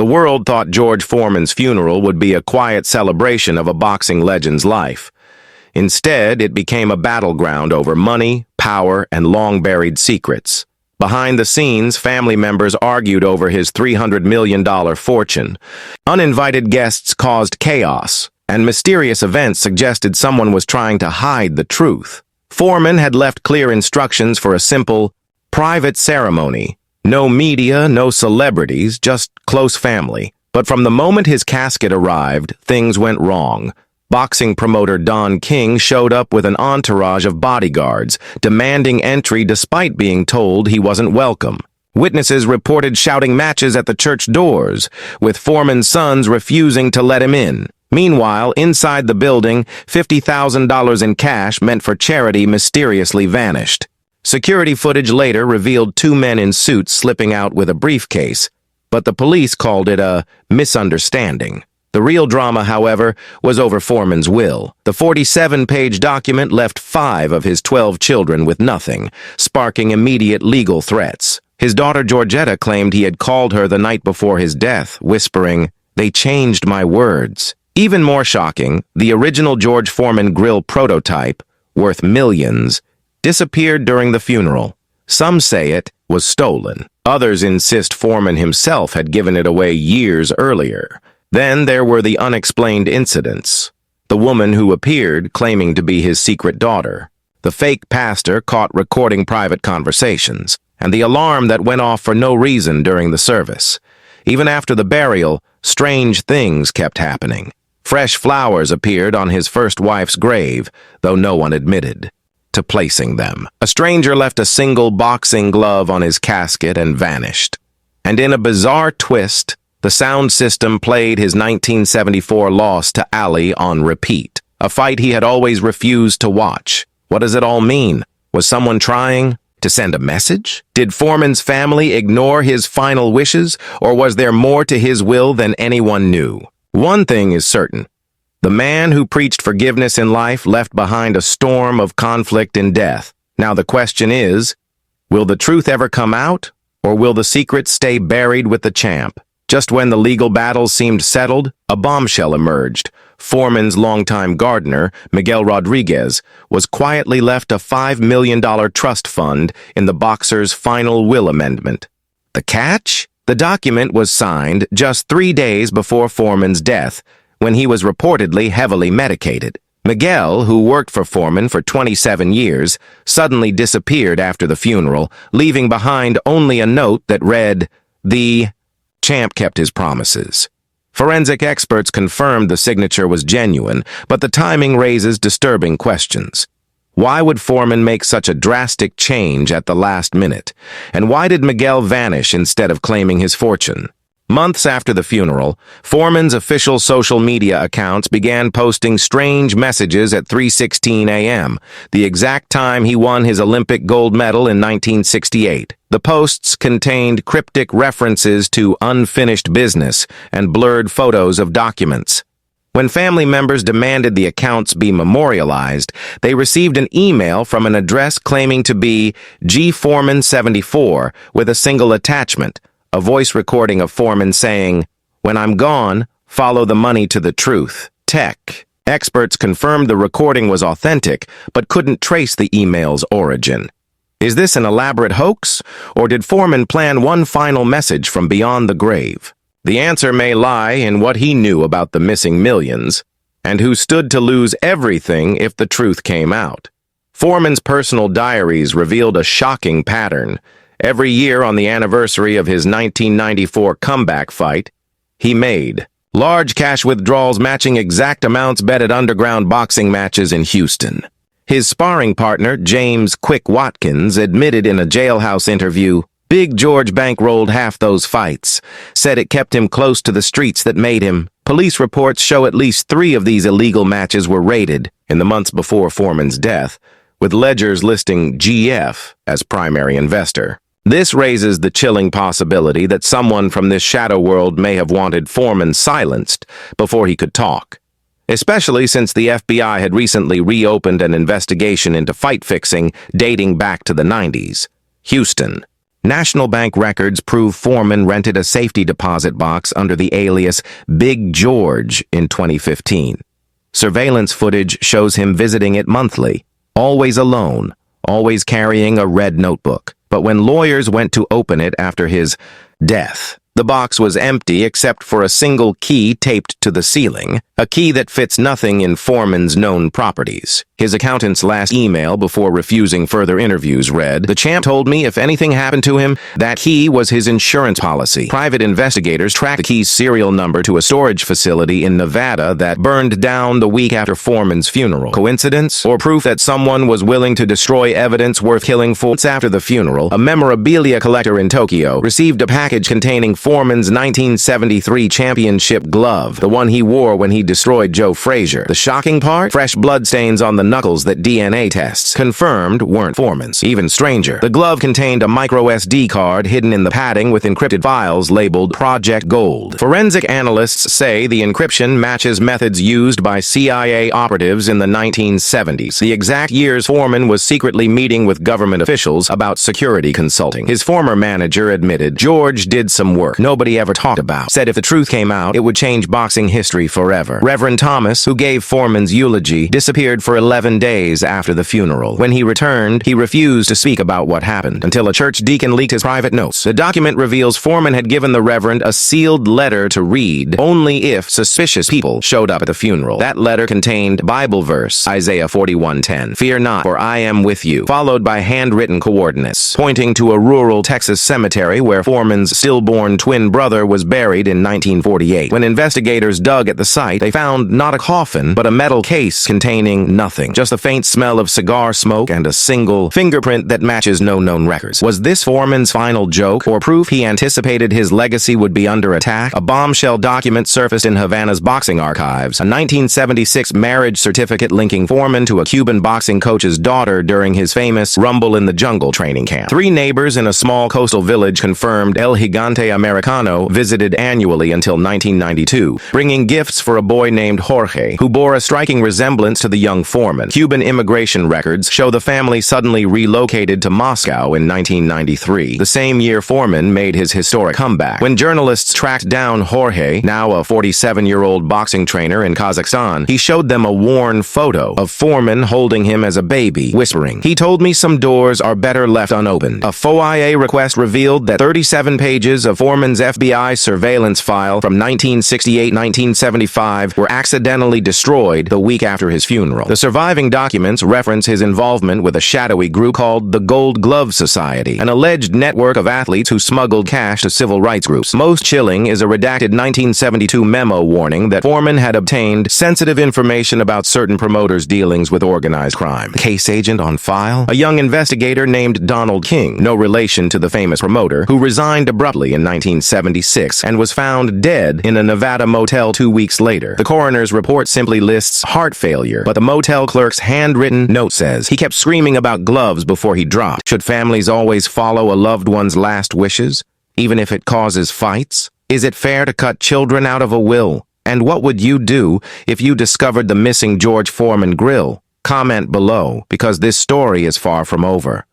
The world thought George Foreman's funeral would be a quiet celebration of a boxing legend's life. Instead, it became a battleground over money, power, and long-buried secrets. Behind the scenes, family members argued over his $300 million fortune. Uninvited guests caused chaos, and mysterious events suggested someone was trying to hide the truth. Foreman had left clear instructions for a simple, private ceremony. No media, no celebrities, just close family. But from the moment his casket arrived, things went wrong. Boxing promoter Don King showed up with an entourage of bodyguards, demanding entry despite being told he wasn't welcome. Witnesses reported shouting matches at the church doors, with Foreman's sons refusing to let him in. Meanwhile, inside the building, $50,000 in cash meant for charity mysteriously vanished. Security footage later revealed two men in suits slipping out with a briefcase, but the police called it a misunderstanding. The real drama, however, was over Foreman's will. The 47-page document left 5 of his 12 children with nothing, sparking immediate legal threats. His daughter Georgetta claimed he had called her the night before his death, whispering, "They changed my words." Even more shocking, the original George Foreman grill prototype, worth millions, disappeared during the funeral. Some say it was stolen. Others insist Foreman himself had given it away years earlier. Then there were the unexplained incidents. The woman who appeared claiming to be his secret daughter. The fake pastor caught recording private conversations. And the alarm that went off for no reason during the service. Even after the burial, strange things kept happening. Fresh flowers appeared on his first wife's grave, though no one admitted to placing them. A stranger left a single boxing glove on his casket and vanished. And in a bizarre twist, the sound system played his 1974 loss to Ali on repeat, a fight he had always refused to watch. What does it all mean? Was someone trying to send a message? Did Foreman's family ignore his final wishes, or was there more to his will than anyone knew? One thing is certain. The man who preached forgiveness in life left behind a storm of conflict and death. Now the question is, will the truth ever come out, or will the secret stay buried with the champ? Just when the legal battles seemed settled, a bombshell emerged. Foreman's longtime gardener, Miguel Rodriguez, was quietly left a $5 million trust fund in the boxer's final will amendment. The catch? The document was signed just 3 days before Foreman's death, when he was reportedly heavily medicated. Miguel, who worked for Foreman for 27 years, suddenly disappeared after the funeral, leaving behind only a note that read, "The champ kept his promises." Forensic experts confirmed the signature was genuine, but the timing raises disturbing questions. Why would Foreman make such a drastic change at the last minute? And why did Miguel vanish instead of claiming his fortune? Months after the funeral, Foreman's official social media accounts began posting strange messages at 3:16 a.m., the exact time he won his Olympic gold medal in 1968. The posts contained cryptic references to unfinished business and blurred photos of documents. When family members demanded the accounts be memorialized, they received an email from an address claiming to be G. Foreman 74 with a single attachment, a voice recording of Foreman saying, "When I'm gone, follow the money to the truth. Tech." Experts confirmed the recording was authentic, but couldn't trace the email's origin. Is this an elaborate hoax, or did Foreman plan one final message from beyond the grave? The answer may lie in what he knew about the missing millions, and who stood to lose everything if the truth came out. Foreman's personal diaries revealed a shocking pattern. Every year on the anniversary of his 1994 comeback fight, he made large cash withdrawals matching exact amounts bet at underground boxing matches in Houston. His sparring partner, James "Quick" Watkins, admitted in a jailhouse interview, "Big George bankrolled half those fights, said it kept him close to the streets that made him." Police reports show at least 3 of these illegal matches were raided in the months before Foreman's death, with ledgers listing GF as primary investor. This raises the chilling possibility that someone from this shadow world may have wanted Foreman silenced before he could talk, especially since the FBI had recently reopened an investigation into fight fixing dating back to the 90s. Houston. National Bank records prove Foreman rented a safety deposit box under the alias Big George in 2015. Surveillance footage shows him visiting it monthly, always alone, always carrying a red notebook. But when lawyers went to open it after his death, the box was empty except for a single key taped to the ceiling, a key that fits nothing in Foreman's known properties. His accountant's last email before refusing further interviews read, "The champ told me if anything happened to him, that key was his insurance policy." Private investigators tracked the key's serial number to a storage facility in Nevada that burned down the week after Foreman's funeral. Coincidence? Or proof that someone was willing to destroy evidence worth killing for? After the funeral, a memorabilia collector in Tokyo received a package containing Foreman's 1973 championship glove, the one he wore when he destroyed Joe Frazier. The shocking part? Fresh bloodstains on the knuckles that DNA tests confirmed weren't Foreman's. Even stranger, the glove contained a micro SD card hidden in the padding with encrypted files labeled Project Gold. Forensic analysts say the encryption matches methods used by CIA operatives in the 1970s, the exact years Foreman was secretly meeting with government officials about security consulting. His former manager admitted George did some work nobody ever talked about, said if the truth came out, it would change boxing history forever. Reverend Thomas, who gave Foreman's eulogy, disappeared for 11 days after the funeral. When he returned, he refused to speak about what happened until a church deacon leaked his private notes. The document reveals Foreman had given the Reverend a sealed letter to read only if suspicious people showed up at the funeral. That letter contained Bible verse Isaiah 41:10, "Fear not, for I am with you," followed by handwritten coordinates pointing to a rural Texas cemetery where Foreman's stillborn twin brother was buried in 1948. When investigators dug at the site, they found not a coffin, but a metal case containing nothing, just a faint smell of cigar smoke and a single fingerprint that matches no known records. Was this Foreman's final joke, or proof he anticipated his legacy would be under attack? A bombshell document surfaced in Havana's boxing archives, a 1976 marriage certificate linking Foreman to a Cuban boxing coach's daughter during his famous Rumble in the Jungle training camp. 3 neighbors in a small coastal village confirmed El Gigante Americano visited annually until 1992, bringing gifts for a boy named Jorge, who bore a striking resemblance to the young Foreman. Cuban immigration records show the family suddenly relocated to Moscow in 1993, the same year Foreman made his historic comeback. When journalists tracked down Jorge, now a 47-year-old boxing trainer in Kazakhstan, he showed them a worn photo of Foreman holding him as a baby, whispering, "He told me some doors are better left unopened." A FOIA request revealed that 37 pages of Foreman's FBI surveillance file from 1968-1975 were accidentally destroyed the week after his funeral. The surviving documents reference his involvement with a shadowy group called the Gold Glove Society, an alleged network of athletes who smuggled cash to civil rights groups. Most chilling is a redacted 1972 memo warning that Foreman had obtained sensitive information about certain promoters' dealings with organized crime. The case agent on file? A young investigator named Donald King, no relation to the famous promoter, who resigned abruptly in 1976 and was found dead in a Nevada motel 2 weeks later. The coroner's report simply lists heart failure, but the motel clerk's handwritten note says he kept screaming about gloves before he dropped. Should families always follow a loved one's last wishes, even if it causes fights? Is it fair to cut children out of a will? And what would you do if you discovered the missing George Foreman grill? Comment below, because this story is far from over.